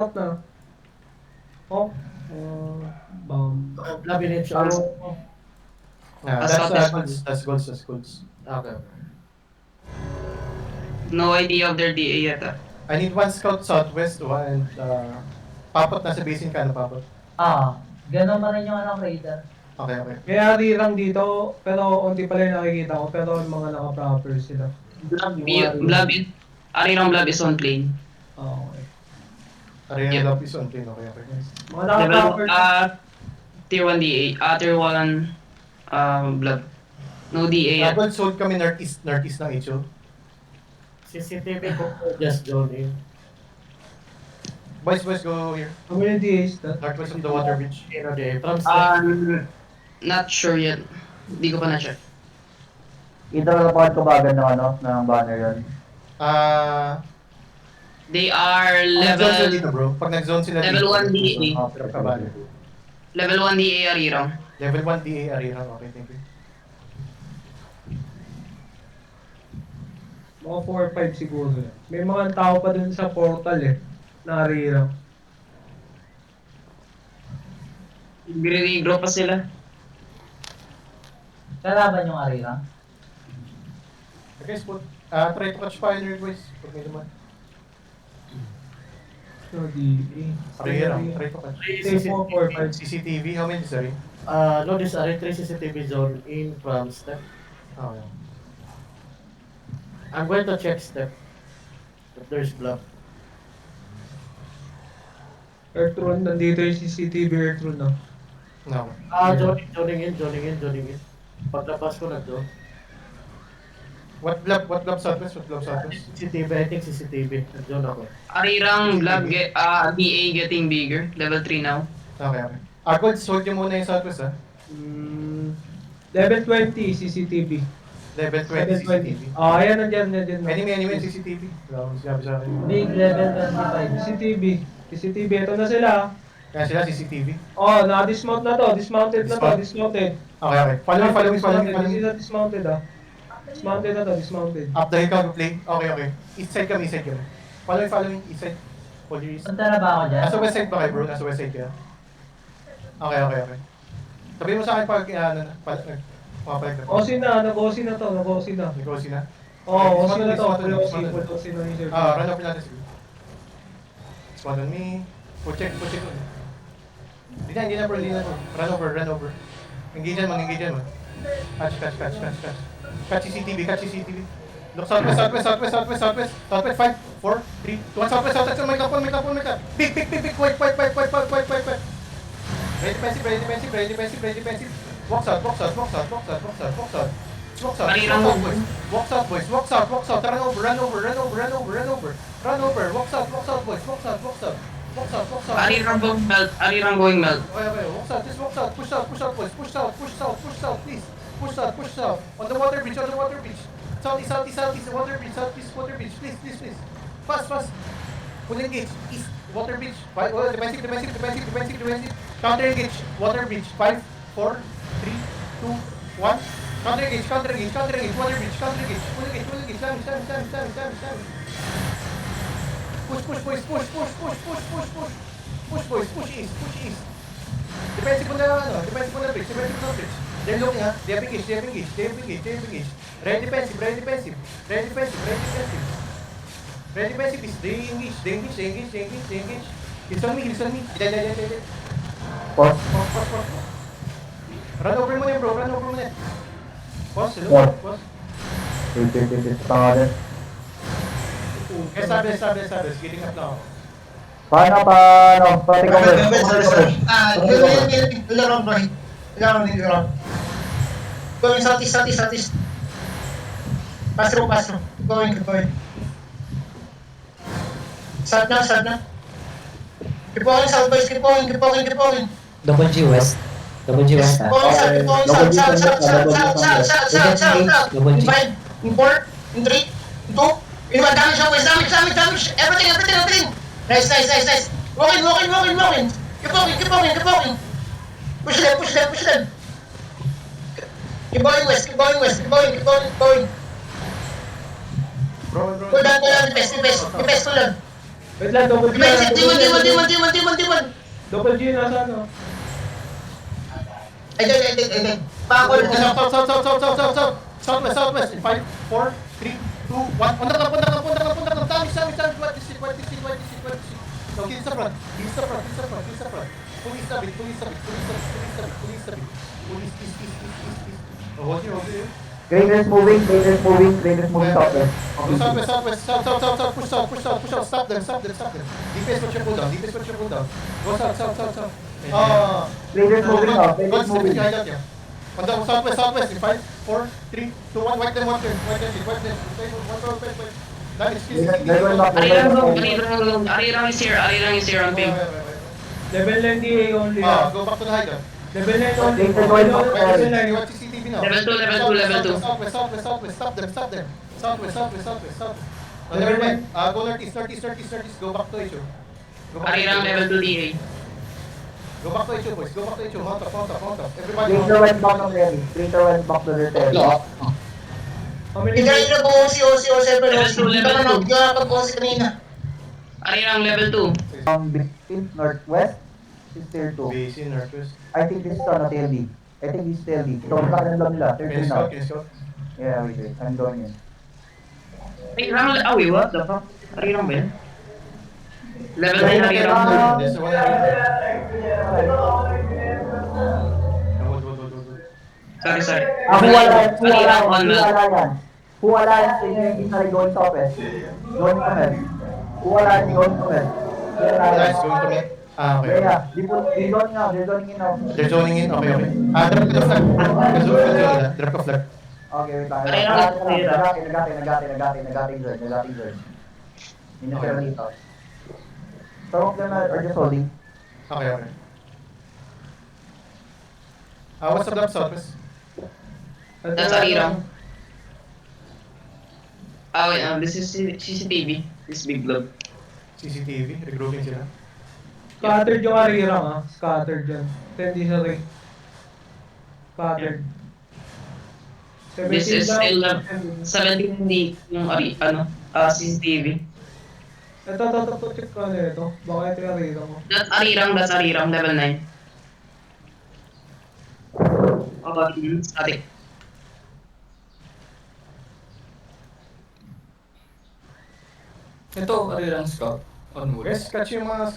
Out na. Oh, bomb. Labyrinth siya. Oh, That's goods. Okay. No idea of their DA yet ah. I need one scout southwest, one, Papot, nasa basin ka na, Papot. Ganun pa rin yung ano, Raider. Okay. Kaya rirang dito, pero unti pala yung nakikita ko, pero yung mga naka-proper sila. Blob is, Arirang Blob is on plane. Okay. Arena Yep. Love is on plane, okay. Mga naka-proper. Tier 1 DA, Tier 1 Blob. No DA yet. Tapos sold kami northeast ng HO. CCTV ko just join in. Boys, go here. Community is that. Northwest of the water bridge. From Not sure yet. Hindi ko pa na-check. Ito ko ba agad ng ano, ng banner yun? They are Nag-zone sila level dito, bro. Pag nag-zone sila level 1 DA. Kabalo. Level 1 DA Arirang. Level 1 DA Arena, okay, thank you. Mga 4-5 siguro. May mga tao pa dun sa portal eh. Na rirang. Gre-regroup pa sila. Kalaban yung Arira. Okay, spot. Try to catch Pioneer, boys. Pag may naman. So, DA. Arena, try to catch. Say 4-4-5. CCTV, how many, sorry? no, this are 3 CCTV zone in from step. Okay. I'm going to check step. If there's block. Earthron, nandito yung CCTV Earthron na. No. Joining in. Paglabas ko na doon. What blob southwest? CCTV, I think CCTV. Nag-join ako. Arirang Blob DA getting bigger. Level 3 now. Okay. Argold, hold nyo muna yung southwest, ha? Level 20 CCTV. Level 20 CCTV. Ayan, nandyan. Anyway, CCTV. Wala akong sinabi sa akin. Big level 25. CCTV, ito na sila. Kaya sila CCTV. Oh, na-dismount na to. Dismounted na to. Dismounted. Okay. Follow me. Hindi na dismounted ah. Dismounted na to. Dismounted. Up the hill ka, play. Okay. East side kami. Follow me. East side. Hold your east. Punta na ba ako dyan? Nasa west side ba kayo, bro? Nasa west side kayo? Okay. Sabihin mo sa akin pag, pumapalag na. Osi na. Nag-Osi na to. Nag-Osi na. May Osi na? Oo, Osi na to. Dismounted, Full dismounted. Osi na yung server. Run up natin siguro. Spawn on me. Pull check. Hindi na bro. Run over. Engage mo. Catch. Catch CCTV. Look, southwest. 5, 4, 3, 2, 1, southwest. May kapon. Big. Wait. Ready defensive. Walk south. Walk south, boys. Walk south. Run over. Walk south, boys. Walk south. Arirang going melt. Okay. Walk south. Push out, boys. Push south, please. Push south. On the water bridge. Southeast, water bridge. Please. Fast. Full engage. East, water bridge. Defensive. Counter engage. Water bridge. 5, 4, 3, 2, 1. Counter engage. Water bridge. Full engage. Slam. Push, boys. Push east. Defensive on the bridge. They're looking, ha? They have engaged. Ready defensive. Ready defensive is they engage. It's on me. Dead. Pause. Run over mo na, bro. Pause. Wait. Pangalan. Establish. Getting up now. Paano? Pati ko ba? Laro. Going southeast. Pass through. Keep going. Start na. Keep going, south boys. Keep going. Double G West. Going south. Double In G. 5, in 4, in 3, in 2, in 1. Damage. Everything. Nice. Walk in. Keep walking. Push them. Keep going west. Bro. Pull down the best. Pull down. Wait lang, double G. Demon. Double G nasa ano? Ay. Pakol. Southwest. In 5, 4, 3, 2, 1. Punta ka. Dami. What is it? No, kill sa front. Police a bit. Police. Oh, hold you. Raiders moving southwest. Go southwest. South. Push out. Stop them. Defense, watch your cooldown. Go south. Raiders moving out. Go moving. Punta ko southwest. In 5, 4, 3, 2, 1. White them. That is They're going back. Arirang is here on ping. Level 9 DA only. Go back to the hideout. Level 9 only. Later going back. Level 9. You watch CCTV now. Level 2. Southwest. Stop them. Southwest. Level 1. Go northeast. Go back to HO. Arirang level 2 DA. Go back to HO, boys. Mount up. Everybody Later went back to their territory. How many? Hindi na buong si Osel pero hindi ka Level two. na nakapag-boss kanina. Arirang level 2. Between northwest is tier 2. Basin, northwest. I think this is on a TLD. I think this is TLD. So, magkakaroon lang nila. Can 13 now. you scout? Yeah, wait. I'm going in. Wait, what the fuck? Arirang ba yun? Level 9 Arirang. There's one Sorry. Who Alliance? Arirang on map. Who Alliance is going southwest? Going from it. Who Alliance going from it? Nice, going to me. Okay. Yeah. They're going now. They're going in now. They're zoning in? Okay. Drop the flag. Drop the flag. Okay, wait lang. Nagating Zerd. Minasira dito. Some of them are just holding. Okay. What's the block southwest? That's Arirang. Wait, this is CCTV. This big blob. CCTV, regrouping sila. Scattered yung Arirang Scattered dyan. Hindi sa ring. Scattered. This is still 17 hindi yung CCTV. Ito, check ko na ito. Baka ito yung Arirang mo. That's Arirang, level 9. Static. Ito, Arirang Scout. On wood. Guys, catch yung mga